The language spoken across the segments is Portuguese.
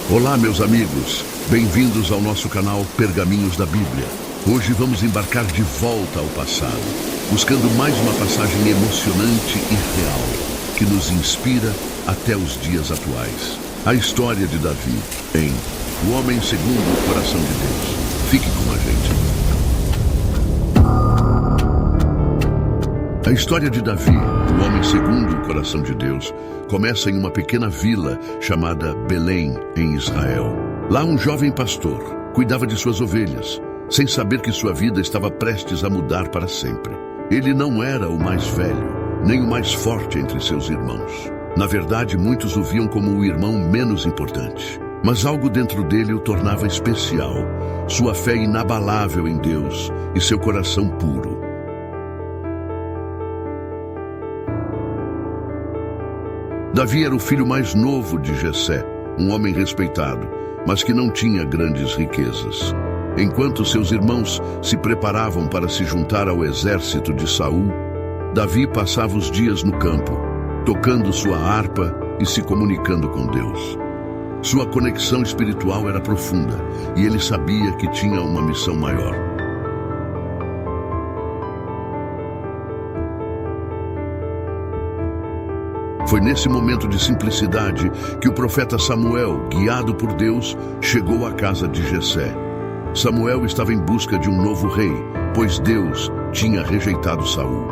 Olá, meus amigos. Bem-vindos ao nosso canal Pergaminhos da Bíblia. Hoje vamos embarcar de volta ao passado, buscando mais uma passagem emocionante e real, que nos inspira até os dias atuais. A história de Davi, em O Homem Segundo o Coração de Deus. Fique com a gente. A história de Davi, o homem segundo o coração de Deus, começa em uma pequena vila chamada Belém, em Israel. Lá um jovem pastor cuidava de suas ovelhas, sem saber que sua vida estava prestes a mudar para sempre. Ele não era o mais velho, nem o mais forte entre seus irmãos. Na verdade, muitos o viam como o irmão menos importante. Mas algo dentro dele o tornava especial, sua fé inabalável em Deus e seu coração puro. Davi era o filho mais novo de Jessé, um homem respeitado, mas que não tinha grandes riquezas. Enquanto seus irmãos se preparavam para se juntar ao exército de Saul, Davi passava os dias no campo, tocando sua harpa e se comunicando com Deus. Sua conexão espiritual era profunda e ele sabia que tinha uma missão maior. Foi nesse momento de simplicidade que o profeta Samuel, guiado por Deus, chegou à casa de Jessé. Samuel estava em busca de um novo rei, pois Deus tinha rejeitado Saul.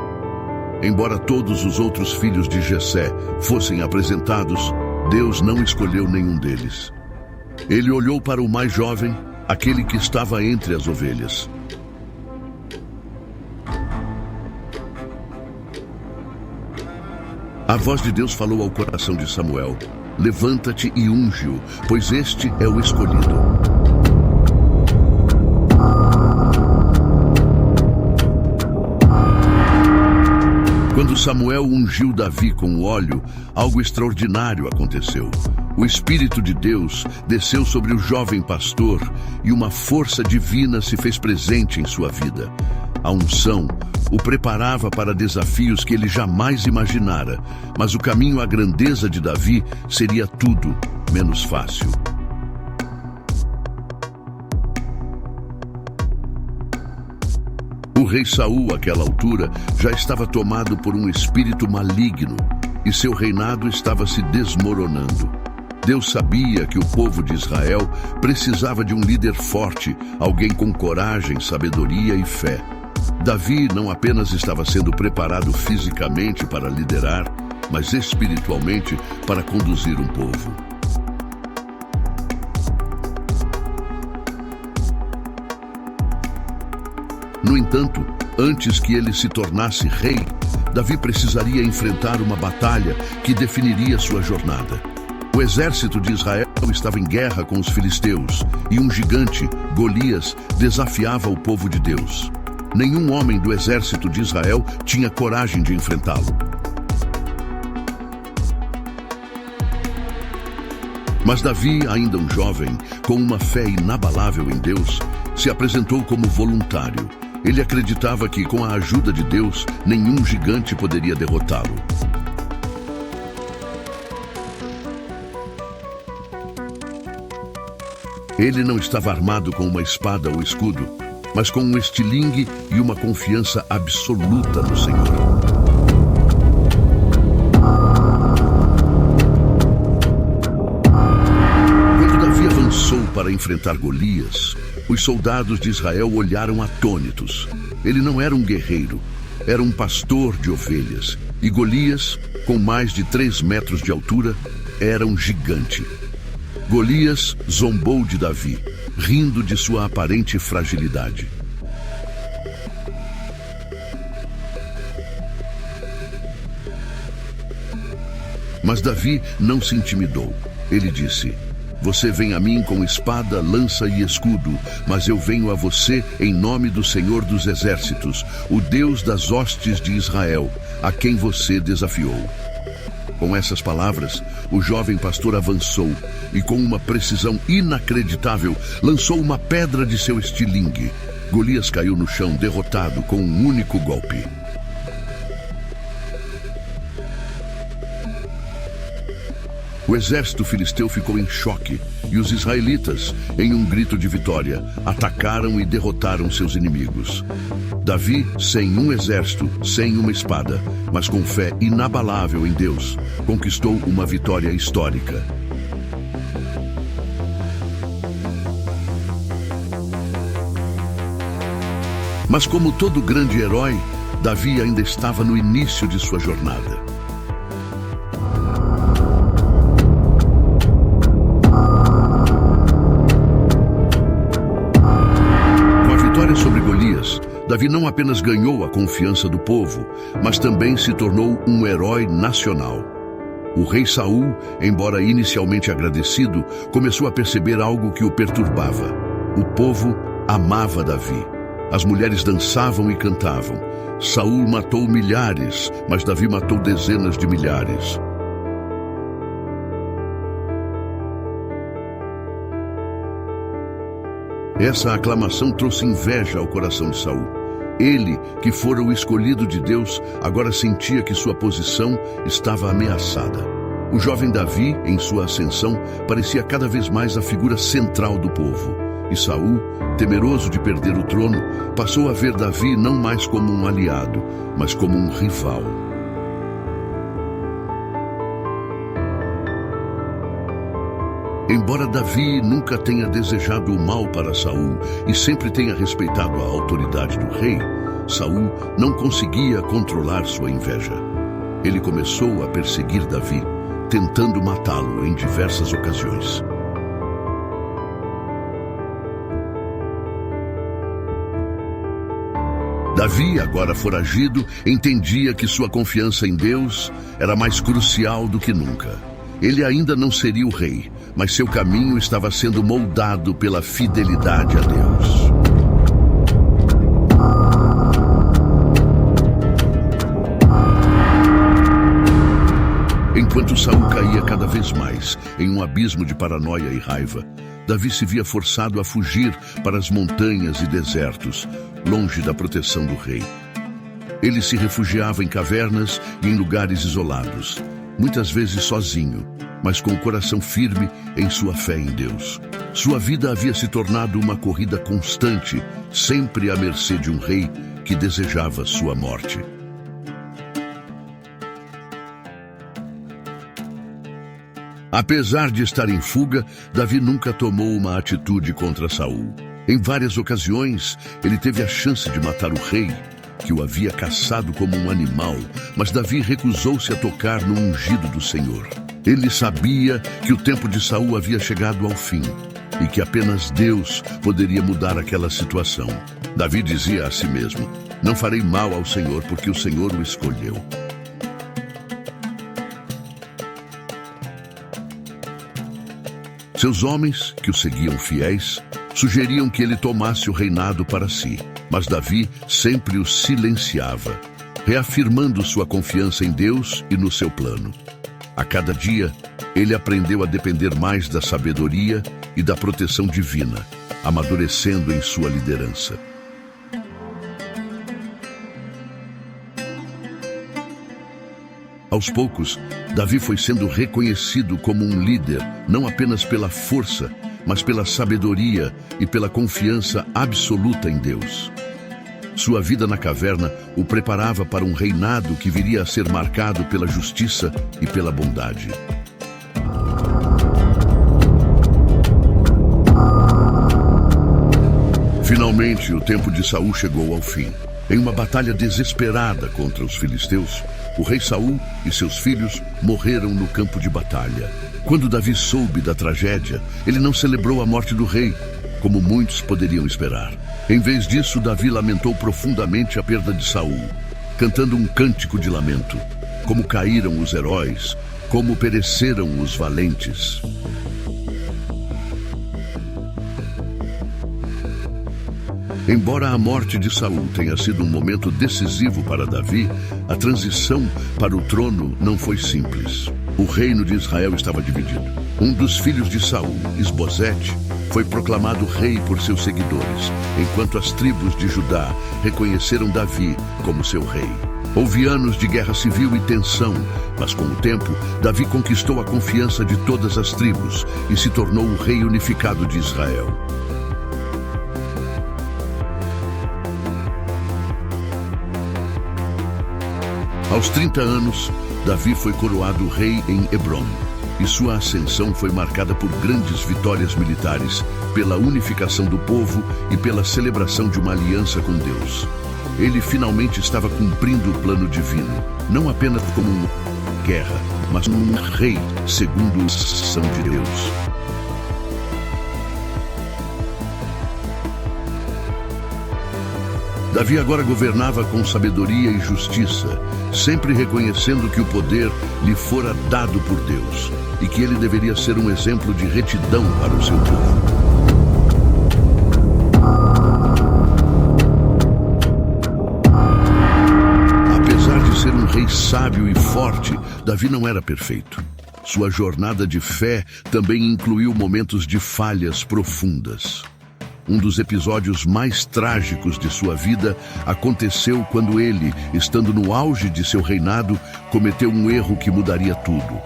Embora todos os outros filhos de Jessé fossem apresentados, Deus não escolheu nenhum deles. Ele olhou para o mais jovem, aquele que estava entre as ovelhas. A voz de Deus falou ao coração de Samuel: levanta-te e unge-o, pois este é o escolhido. Quando Samuel ungiu Davi com óleo, algo extraordinário aconteceu. O Espírito de Deus desceu sobre o jovem pastor e uma força divina se fez presente em sua vida. A unção o preparava para desafios que ele jamais imaginara, mas o caminho à grandeza de Davi seria tudo menos fácil. O rei Saul, àquela altura, já estava tomado por um espírito maligno e seu reinado estava se desmoronando. Deus sabia que o povo de Israel precisava de um líder forte, alguém com coragem, sabedoria e fé. Davi não apenas estava sendo preparado fisicamente para liderar, mas espiritualmente para conduzir um povo. No entanto, antes que ele se tornasse rei, Davi precisaria enfrentar uma batalha que definiria sua jornada. O exército de Israel estava em guerra com os filisteus e um gigante, Golias, desafiava o povo de Deus. Nenhum homem do exército de Israel tinha coragem de enfrentá-lo. Mas Davi, ainda um jovem, com uma fé inabalável em Deus, se apresentou como voluntário. Ele acreditava que, com a ajuda de Deus, nenhum gigante poderia derrotá-lo. Ele não estava armado com uma espada ou escudo, mas com um estilingue e uma confiança absoluta no Senhor. Quando Davi avançou para enfrentar Golias, os soldados de Israel olharam atônitos. Ele não era um guerreiro, era um pastor de ovelhas. E Golias, com mais de 3 metros de altura, era um gigante. Golias zombou de Davi, rindo de sua aparente fragilidade. Mas Davi não se intimidou. Ele disse: você vem a mim com espada, lança e escudo, mas eu venho a você em nome do Senhor dos Exércitos, o Deus das hostes de Israel, a quem você desafiou. Com essas palavras, o jovem pastor avançou e, com uma precisão inacreditável, lançou uma pedra de seu estilingue. Golias caiu no chão derrotado com um único golpe. O exército filisteu ficou em choque e os israelitas, em um grito de vitória, atacaram e derrotaram seus inimigos. Davi, sem um exército, sem uma espada, mas com fé inabalável em Deus, conquistou uma vitória histórica. Mas como todo grande herói, Davi ainda estava no início de sua jornada. Com a vitória sobre Golias, Davi não apenas ganhou a confiança do povo, mas também se tornou um herói nacional. O rei Saul, embora inicialmente agradecido, começou a perceber algo que o perturbava. O povo amava Davi. As mulheres dançavam e cantavam. Saul matou milhares, mas Davi matou dezenas de milhares. Essa aclamação trouxe inveja ao coração de Saul. Ele, que fora o escolhido de Deus, agora sentia que sua posição estava ameaçada. O jovem Davi, em sua ascensão, parecia cada vez mais a figura central do povo. E Saul, temeroso de perder o trono, passou a ver Davi não mais como um aliado, mas como um rival. Embora Davi nunca tenha desejado o mal para Saul e sempre tenha respeitado a autoridade do rei, Saul não conseguia controlar sua inveja. Ele começou a perseguir Davi, tentando matá-lo em diversas ocasiões. Davi, agora foragido, entendia que sua confiança em Deus era mais crucial do que nunca. Ele ainda não seria o rei, mas seu caminho estava sendo moldado pela fidelidade a Deus. Enquanto Saul caía cada vez mais em um abismo de paranoia e raiva, Davi se via forçado a fugir para as montanhas e desertos, longe da proteção do rei. Ele se refugiava em cavernas e em lugares isolados, muitas vezes sozinho, mas com o coração firme em sua fé em Deus. Sua vida havia se tornado uma corrida constante, sempre à mercê de um rei que desejava sua morte. Apesar de estar em fuga, Davi nunca tomou uma atitude contra Saul. Em várias ocasiões, ele teve a chance de matar o rei, que o havia caçado como um animal, mas Davi recusou-se a tocar no ungido do Senhor. Ele sabia que o tempo de Saul havia chegado ao fim e que apenas Deus poderia mudar aquela situação. Davi dizia a si mesmo: "Não farei mal ao Senhor, porque o Senhor o escolheu." Seus homens, que o seguiam fiéis, sugeriam que ele tomasse o reinado para si, mas Davi sempre o silenciava, reafirmando sua confiança em Deus e no seu plano. A cada dia, ele aprendeu a depender mais da sabedoria e da proteção divina, amadurecendo em sua liderança. Aos poucos, Davi foi sendo reconhecido como um líder, não apenas pela força, mas pela sabedoria e pela confiança absoluta em Deus. Sua vida na caverna o preparava para um reinado que viria a ser marcado pela justiça e pela bondade. Finalmente, o tempo de Saul chegou ao fim. Em uma batalha desesperada contra os filisteus, o rei Saul e seus filhos morreram no campo de batalha. Quando Davi soube da tragédia, ele não celebrou a morte do rei, como muitos poderiam esperar. Em vez disso, Davi lamentou profundamente a perda de Saul, cantando um cântico de lamento. Como caíram os heróis, como pereceram os valentes. Embora a morte de Saul tenha sido um momento decisivo para Davi, a transição para o trono não foi simples. O reino de Israel estava dividido. Um dos filhos de Saul, Isbosete, foi proclamado rei por seus seguidores, enquanto as tribos de Judá reconheceram Davi como seu rei. Houve anos de guerra civil e tensão, mas com o tempo, Davi conquistou a confiança de todas as tribos e se tornou o rei unificado de Israel. Aos 30 anos, Davi foi coroado rei em Hebrom, e sua ascensão foi marcada por grandes vitórias militares, pela unificação do povo e pela celebração de uma aliança com Deus. Ele finalmente estava cumprindo o plano divino, não apenas como uma guerra, mas como um rei segundo a ação de Deus. Davi agora governava com sabedoria e justiça, sempre reconhecendo que o poder lhe fora dado por Deus e que ele deveria ser um exemplo de retidão para o seu povo. Apesar de ser um rei sábio e forte, Davi não era perfeito. Sua jornada de fé também incluiu momentos de falhas profundas. Um dos episódios mais trágicos de sua vida aconteceu quando ele, estando no auge de seu reinado, cometeu um erro que mudaria tudo.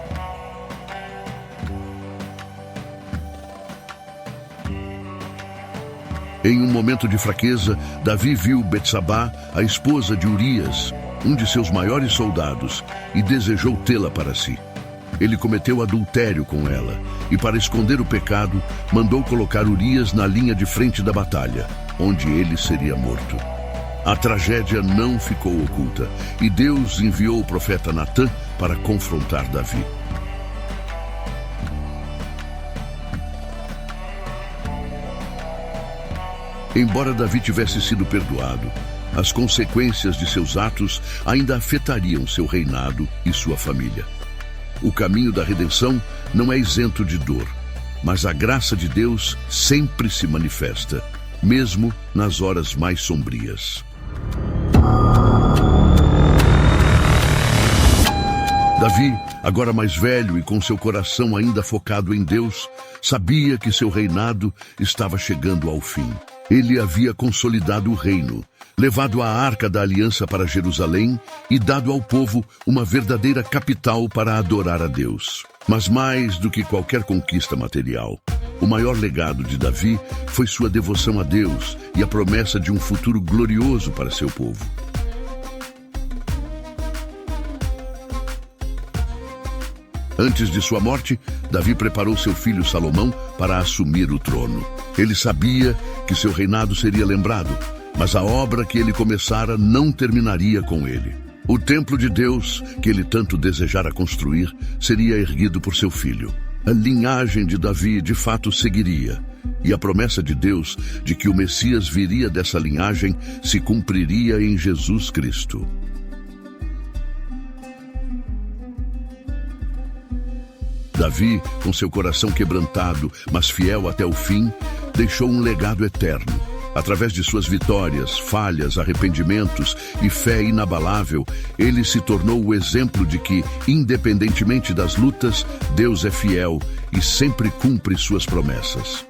Em um momento de fraqueza, Davi viu Betsabá, a esposa de Urias, um de seus maiores soldados, e desejou tê-la para si. Ele cometeu adultério com ela e, para esconder o pecado, mandou colocar Urias na linha de frente da batalha, onde ele seria morto. A tragédia não ficou oculta e Deus enviou o profeta Natã para confrontar Davi. Embora Davi tivesse sido perdoado, as consequências de seus atos ainda afetariam seu reinado e sua família. O caminho da redenção não é isento de dor, mas a graça de Deus sempre se manifesta, mesmo nas horas mais sombrias. Davi, agora mais velho e com seu coração ainda focado em Deus, sabia que seu reinado estava chegando ao fim. Ele havia consolidado o reino, levado a Arca da Aliança para Jerusalém e dado ao povo uma verdadeira capital para adorar a Deus. Mas mais do que qualquer conquista material, o maior legado de Davi foi sua devoção a Deus e a promessa de um futuro glorioso para seu povo. Antes de sua morte, Davi preparou seu filho Salomão para assumir o trono. Ele sabia que seu reinado seria lembrado, mas a obra que ele começara não terminaria com ele. O templo de Deus, que ele tanto desejara construir, seria erguido por seu filho. A linhagem de Davi de fato seguiria, e a promessa de Deus de que o Messias viria dessa linhagem se cumpriria em Jesus Cristo. Davi, com seu coração quebrantado, mas fiel até o fim, deixou um legado eterno. Através de suas vitórias, falhas, arrependimentos e fé inabalável, ele se tornou o exemplo de que, independentemente das lutas, Deus é fiel e sempre cumpre suas promessas.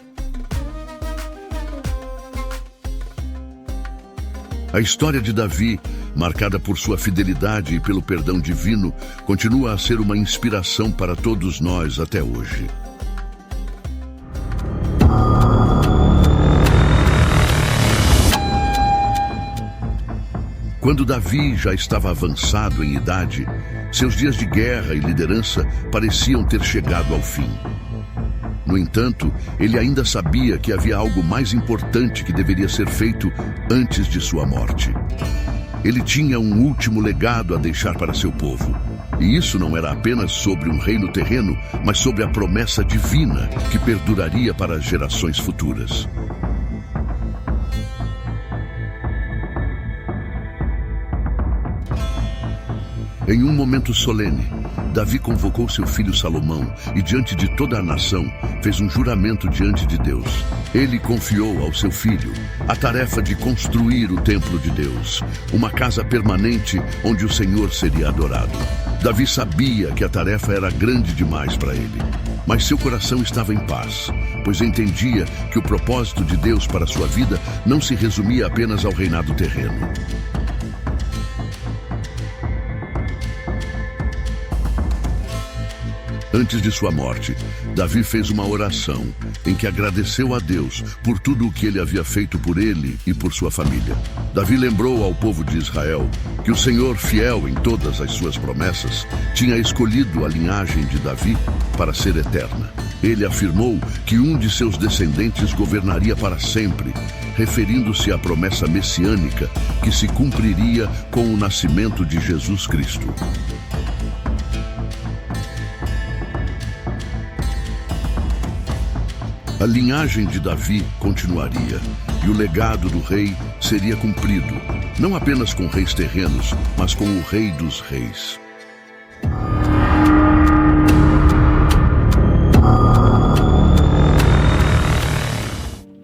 A história de Davi, marcada por sua fidelidade e pelo perdão divino, continua a ser uma inspiração para todos nós até hoje. Quando Davi já estava avançado em idade, seus dias de guerra e liderança pareciam ter chegado ao fim. No entanto, ele ainda sabia que havia algo mais importante que deveria ser feito antes de sua morte. Ele tinha um último legado a deixar para seu povo. E isso não era apenas sobre um reino terreno, mas sobre a promessa divina que perduraria para as gerações futuras. Em um momento solene, Davi convocou seu filho Salomão e, diante de toda a nação, fez um juramento diante de Deus. Ele confiou ao seu filho a tarefa de construir o templo de Deus, uma casa permanente onde o Senhor seria adorado. Davi sabia que a tarefa era grande demais para ele, mas seu coração estava em paz, pois entendia que o propósito de Deus para sua vida não se resumia apenas ao reinado terreno. Antes de sua morte, Davi fez uma oração em que agradeceu a Deus por tudo o que ele havia feito por ele e por sua família. Davi lembrou ao povo de Israel que o Senhor, fiel em todas as suas promessas, tinha escolhido a linhagem de Davi para ser eterna. Ele afirmou que um de seus descendentes governaria para sempre, referindo-se à promessa messiânica que se cumpriria com o nascimento de Jesus Cristo. A linhagem de Davi continuaria, e o legado do rei seria cumprido, não apenas com reis terrenos, mas com o Rei dos Reis.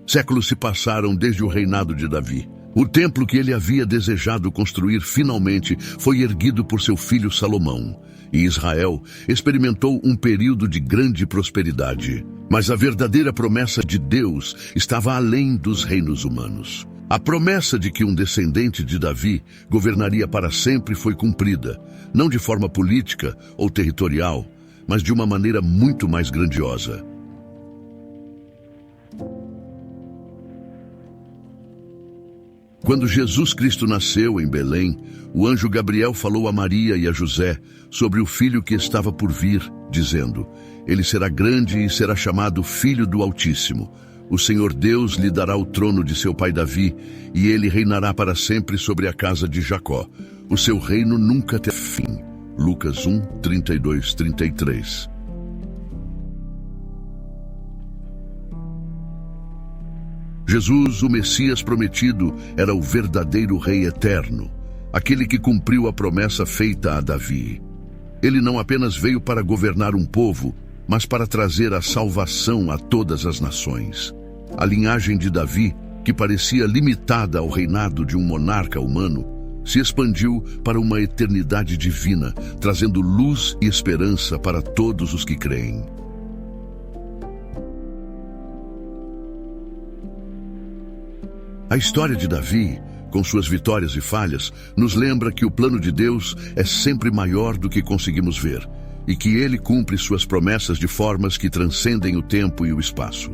Séculos se passaram desde o reinado de Davi. O templo que ele havia desejado construir finalmente foi erguido por seu filho Salomão, e Israel experimentou um período de grande prosperidade. Mas a verdadeira promessa de Deus estava além dos reinos humanos. A promessa de que um descendente de Davi governaria para sempre foi cumprida, não de forma política ou territorial, mas de uma maneira muito mais grandiosa. Quando Jesus Cristo nasceu em Belém, o anjo Gabriel falou a Maria e a José sobre o filho que estava por vir, dizendo: ele será grande e será chamado Filho do Altíssimo. O Senhor Deus lhe dará o trono de seu pai Davi, e ele reinará para sempre sobre a casa de Jacó. O seu reino nunca terá fim. Lucas 1, 32, 33. Jesus, o Messias prometido, era o verdadeiro Rei eterno, aquele que cumpriu a promessa feita a Davi. Ele não apenas veio para governar um povo, mas para trazer a salvação a todas as nações. A linhagem de Davi, que parecia limitada ao reinado de um monarca humano, se expandiu para uma eternidade divina, trazendo luz e esperança para todos os que creem. A história de Davi, com suas vitórias e falhas, nos lembra que o plano de Deus é sempre maior do que conseguimos ver, e que ele cumpre suas promessas de formas que transcendem o tempo e o espaço.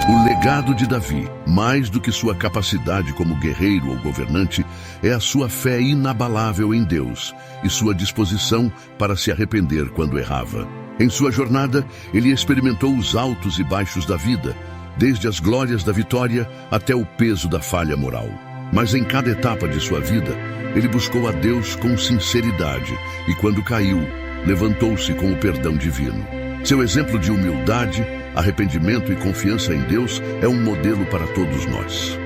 O legado de Davi, mais do que sua capacidade como guerreiro ou governante, é a sua fé inabalável em Deus e sua disposição para se arrepender quando errava. Em sua jornada, ele experimentou os altos e baixos da vida, desde as glórias da vitória até o peso da falha moral. Mas em cada etapa de sua vida, ele buscou a Deus com sinceridade e, quando caiu, levantou-se com o perdão divino. Seu exemplo de humildade, arrependimento e confiança em Deus é um modelo para todos nós.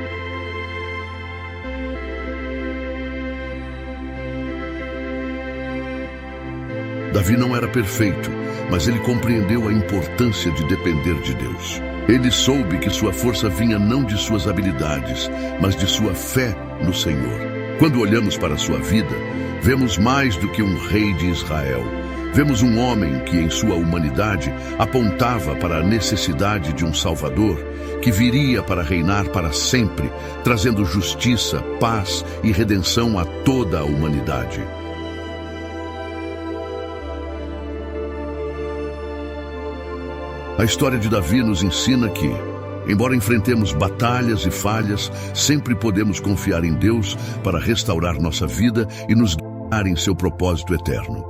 Davi não era perfeito, mas ele compreendeu a importância de depender de Deus. Ele soube que sua força vinha não de suas habilidades, mas de sua fé no Senhor. Quando olhamos para sua vida, vemos mais do que um rei de Israel. Vemos um homem que, em sua humanidade, apontava para a necessidade de um Salvador, que viria para reinar para sempre, trazendo justiça, paz e redenção a toda a humanidade. A história de Davi nos ensina que, embora enfrentemos batalhas e falhas, sempre podemos confiar em Deus para restaurar nossa vida e nos guiar em seu propósito eterno.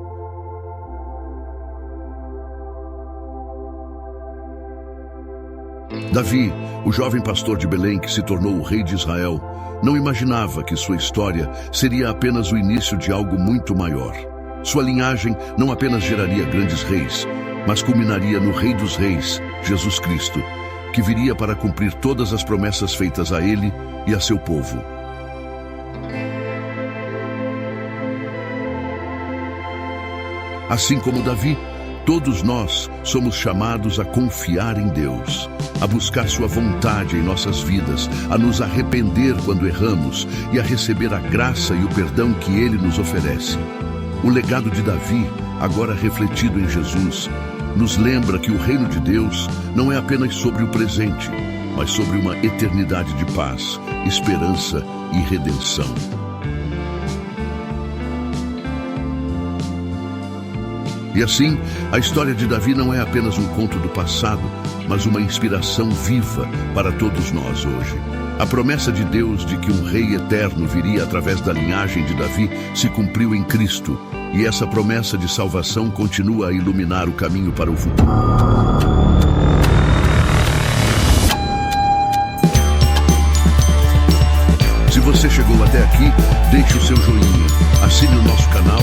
Davi, o jovem pastor de Belém que se tornou o rei de Israel, não imaginava que sua história seria apenas o início de algo muito maior. Sua linhagem não apenas geraria grandes reis, mas culminaria no Rei dos Reis, Jesus Cristo, que viria para cumprir todas as promessas feitas a ele e a seu povo. Assim como Davi, todos nós somos chamados a confiar em Deus, a buscar sua vontade em nossas vidas, a nos arrepender quando erramos e a receber a graça e o perdão que Ele nos oferece. O legado de Davi, agora refletido em Jesus, nos lembra que o reino de Deus não é apenas sobre o presente, mas sobre uma eternidade de paz, esperança e redenção. E assim, a história de Davi não é apenas um conto do passado, mas uma inspiração viva para todos nós hoje. A promessa de Deus de que um rei eterno viria através da linhagem de Davi se cumpriu em Cristo, e essa promessa de salvação continua a iluminar o caminho para o futuro. Se você chegou até aqui, deixe o seu joinha, assine o nosso canal